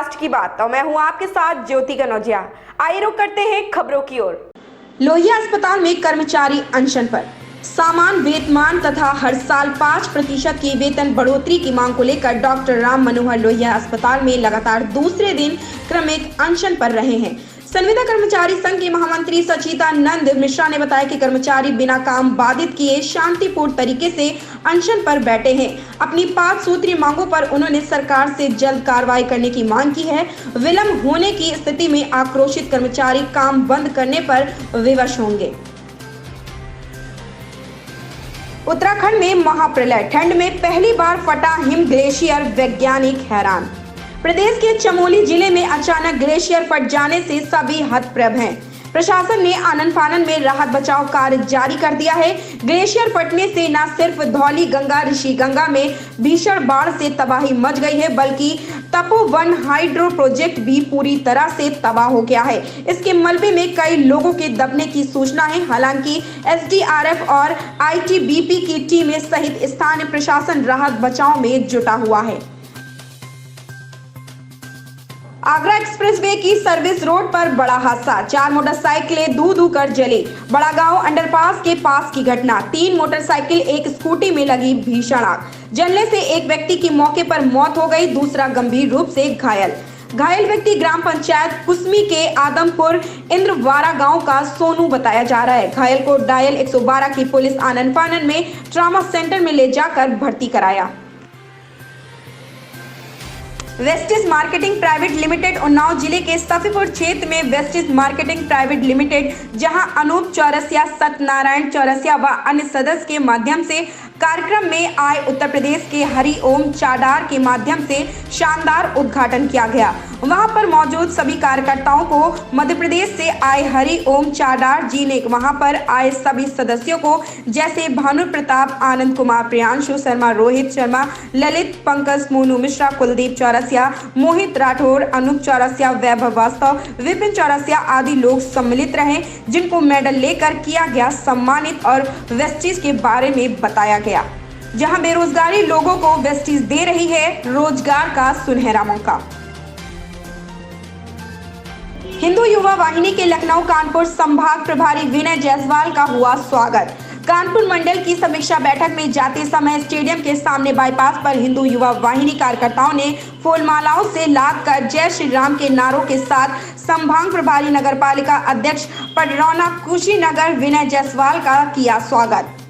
महाराष्ट्र की बात। तो मैं हूं आपके साथ ज्योति कनौजिया। आइए रुक करते हैं खबरों की ओर। लोहिया अस्पताल में कर्मचारी अनशन पर। सामान वेतमान तथा हर साल 5% की वेतन बढ़ोतरी की मांग को लेकर डॉक्टर राम मनोहर लोहिया अस्पताल में लगातार दूसरे दिन क्रमिक अनशन पर रहे हैं। संविदा कर्मचारी संघ के महामंत्री सचिदानंद मिश्रा ने बताया कि कर्मचारी बिना काम बाधित किए शांतिपूर्ण तरीके से अनशन पर बैठे हैं। अपनी 5 सूत्रीय मांगों पर उन्होंने सरकार से जल्द कार्रवाई करने की मांग की है। विलंब होने की स्थिति में आक्रोशित कर्मचारी काम बंद करने पर विवश होंगे। उत्तराखंड में महाप्रलय, ठंड में पहली बार फटा हिम ग्लेशियर, वैज्ञानिक हैरान। प्रदेश के चमोली जिले में अचानक ग्लेशियर फट जाने से सभी हतप्रभ हैं। प्रशासन ने आनन फानन में राहत बचाव कार्य जारी कर दिया है। ग्लेशियर फटने से न सिर्फ धौली गंगा, ऋषि गंगा में भीषण बाढ़ से तबाही मच गई है, बल्कि तपोवन हाइड्रो प्रोजेक्ट भी पूरी तरह से तबाह हो गया है। इसके मलबे में कई लोगों के दबने की सूचना है। हालांकि एसडीआरएफ और आईटीबीपी की टीमें सहित स्थानीय प्रशासन राहत बचाव में जुटा हुआ है। आगरा एक्सप्रेसवे की सर्विस रोड पर बड़ा हादसा, 4 मोटरसाइकिलें धू कर जली। बड़ा गांव अंडरपास के पास की घटना, 3 मोटरसाइकिल एक स्कूटी में लगी भीषण आग। जलने से एक व्यक्ति की मौके पर मौत हो गई, दूसरा गंभीर रूप से घायल। घायल व्यक्ति ग्राम पंचायत कुसमी के आदमपुर इंद्रवारा गांव का सोनू बताया जा रहा है। घायल को डायल 112 की पुलिस आनन फानन में ट्रॉमा सेंटर में ले जाकर भर्ती कराया। Vestige marketing private limited Unnao जिले के सफीपुर क्षेत्र में वेस्टिज मार्केटिंग प्राइवेट लिमिटेड, जहां अनूप चौरसिया, सत्यनारायण चौरसिया व अन्य सदस्य के माध्यम से कार्यक्रम में आए उत्तर प्रदेश के हरि ओम चाडार के माध्यम से शानदार उद्घाटन किया गया। वहां पर मौजूद सभी कार्यकर्ताओं को मध्य प्रदेश से आए हरि ओम चाडार जी ने वहां पर आए सभी सदस्यों को, जैसे भानु प्रताप, आनंद कुमार, प्रियांशु शर्मा, रोहित शर्मा, ललित, पंकज, मोनू मिश्रा, कुलदीप चौरसिया, मोहित राठौर, अनूप चौरसिया, वैभव वास्तव, विपिन चौरसिया आदि लोग सम्मिलित रहे, जिनको मेडल लेकर किया गया सम्मानित और वेस्टिज के बारे में बताया गया, जहां बेरोजगारी लोगों को वेस्टिज दे रही है रोजगार का सुनहरा मौका। हिंदू युवा वाहिनी के लखनऊ कानपुर संभाग प्रभारी विनय जायसवाल का हुआ स्वागत। कानपुर मंडल की समीक्षा बैठक में जाते समय स्टेडियम के सामने बाईपास पर हिंदू युवा वाहिनी कार्यकर्ताओं ने फूलमालाओं से लादकर जय श्री राम के नारों के साथ संभाग प्रभारी नगरपालिका अध्यक्ष पडरौना कुशीनगर विनय जायसवाल का किया स्वागत।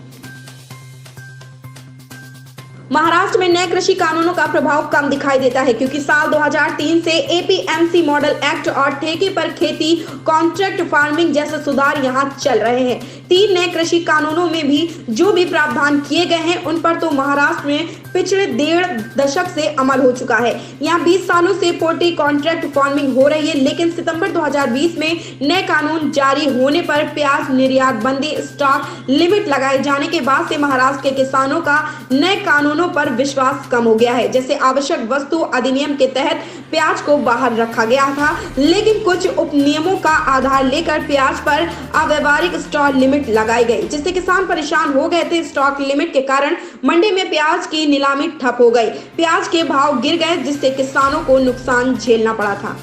महाराष्ट्र में नए कृषि कानूनों का प्रभाव कम दिखाई देता है, क्योंकि साल 2003 से एपीएमसी मॉडल एक्ट और ठेके पर खेती, कॉन्ट्रैक्ट फार्मिंग जैसे सुधार यहां चल रहे हैं। 3 नए कृषि कानूनों में भी जो भी प्रावधान किए गए हैं, उन पर तो महाराष्ट्र में पिछले 1.5 दशक से अमल हो चुका है। यहाँ 20 सालों से पोल्ट्री कॉन्ट्रैक्ट फार्मिंग हो रही है, लेकिन सितंबर 2020 में नए कानून जारी होने पर प्याज निर्यात बंदी, स्टॉक लिमिट लगाए जाने के बाद से महाराष्ट्र के किसानों का नए कानूनों पर विश्वास कम हो गया है। जैसे आवश्यक वस्तु अधिनियम के तहत प्याज को बाहर रखा गया था, लेकिन कुछ उपनियमों का आधार लेकर प्याज पर अव्यवहारिक स्टॉक लिमिट लगाई गई, जिससे किसान परेशान हो गए थे। स्टॉक लिमिट के कारण मंडी में प्याज की नीलामी ठप हो गई, प्याज के भाव गिर गए, जिससे किसानों को नुकसान झेलना पड़ा था।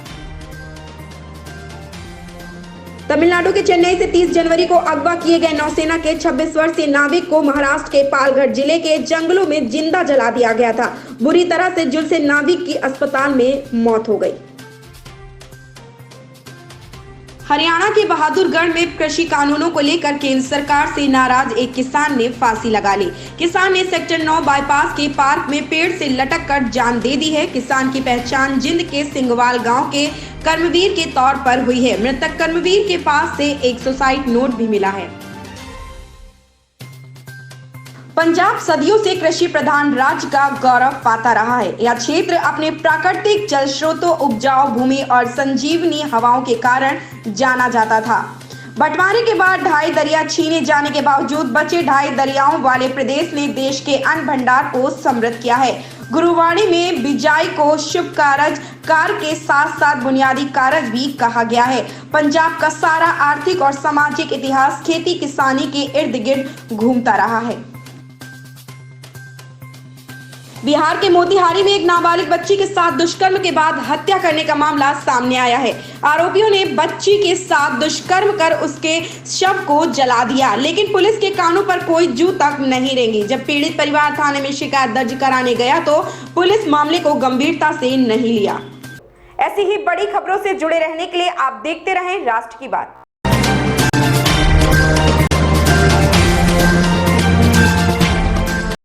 तमिलनाडु के चेन्नई से 30 जनवरी को अगवा किए गए नौसेना के 26 वर्षीय नाविक को महाराष्ट्र के पालघर जिले के जंगलों में जिंदा जला दिया गया था। बुरी तरह से झुलसे नाविक की अस्पताल में मौत हो गई। हरियाणा के बहादुरगढ़ में कृषि कानूनों को लेकर केंद्र सरकार से नाराज एक किसान ने फांसी लगा ली। किसान ने सेक्टर 9 बाईपास के पार्क में पेड़ से लटक कर जान दे दी है। किसान की पहचान जिंद के सिंगवाल गांव के कर्मवीर के तौर पर हुई है। मृतक कर्मवीर के पास से एक सुसाइड नोट भी मिला है। पंजाब सदियों से कृषि प्रधान राज्य का गौरव पाता रहा है। यह क्षेत्र अपने प्राकृतिक जल स्रोतों, उपजाऊ भूमि और संजीवनी हवाओं के कारण जाना जाता था। बंटवारे के बाद 2.5 दरिया छीने जाने के बावजूद बचे 2.5 दरियाओं वाले प्रदेश ने देश के अन्न भंडार को समृद्ध किया है। गुरुवाणी में बिजाई को शुभ कार के साथ साथ बुनियादी कारज भी कहा गया है। पंजाब का सारा आर्थिक और सामाजिक इतिहास खेती किसानी के इर्द गिर्द घूमता रहा है। बिहार के मोतिहारी में एक नाबालिग बच्ची के साथ दुष्कर्म के बाद हत्या करने का मामला सामने आया है। आरोपियों ने बच्ची के साथ दुष्कर्म कर उसके शव को जला दिया, लेकिन पुलिस के कानों पर कोई जू तक नहीं रेंगी। जब पीड़ित परिवार थाने में शिकायत दर्ज कराने गया तो पुलिस मामले को गंभीरता से नहीं लिया। ऐसी ही बड़ी खबरों से जुड़े रहने के लिए आप देखते रहें राष्ट्र की बात।